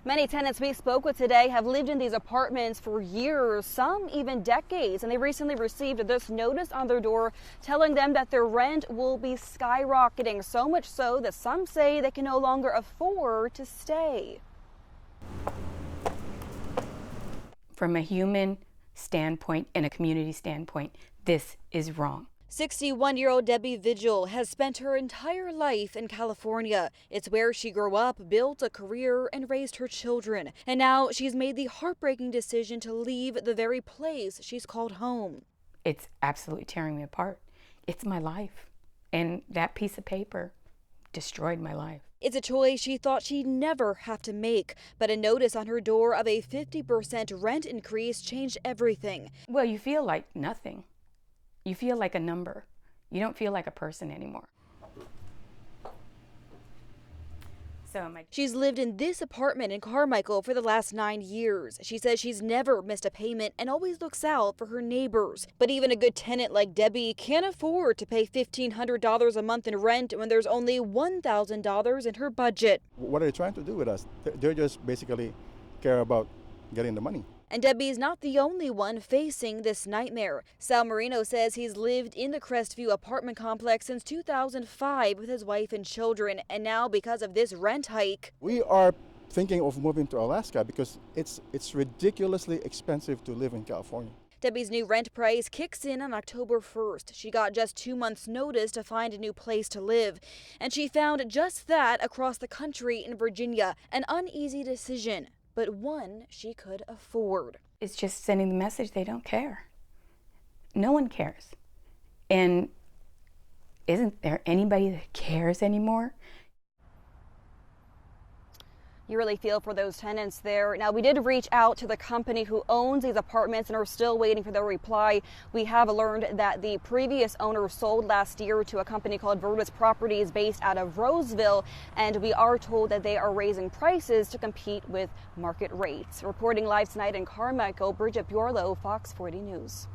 Many tenants we spoke with today have lived in these apartments for years, some even decades, and they recently received this notice on their door telling them that their rent will be skyrocketing, so much so that some say they can no longer afford to stay. From a human standpoint and a community standpoint, this is wrong. 61-year-old Debbie Vigil has spent her entire life in California. It's where she grew up, built a career, and raised her children. And now she's made the heartbreaking decision to leave the very place she's called home. It's absolutely tearing me apart. It's my life. And that piece of paper destroyed my life. It's a choice she thought she'd never have to make, but a notice on her door of a 50% rent increase changed everything. Well, you feel like nothing. You feel like a number. You don't feel like a person anymore. She's lived in this apartment in Carmichael for the last 9 years. She says she's never missed a payment and always looks out for her neighbors. But even a good tenant like Debbie can't afford to pay $1,500 a month in rent when there's only $1,000 in her budget. What are they trying to do with us? They're just basically care about getting the money. And Debbie's not the only one facing this nightmare. Sal Marino says he's lived in the Crestview apartment complex since 2005 with his wife and children. And now, because of this rent hike, we are thinking of moving to Alaska because it's ridiculously expensive to live in California. Debbie's new rent price kicks in on October 1st. She got just 2 months' notice to find a new place to live. And she found just that across the country in Virginia. An uneasy decision, but one she could afford. It's just sending the message they don't care. No one cares. And isn't there anybody that cares anymore? You really feel for those tenants there. Now, we did reach out to the company who owns these apartments and are still waiting for their reply. We have learned that the previous owner sold last year to a company called Bridgette Properties based out of Roseville, and we are told that they are raising prices to compete with market rates. Reporting live tonight in Carmichael, Bridgette Bjorlo, Fox 40 News.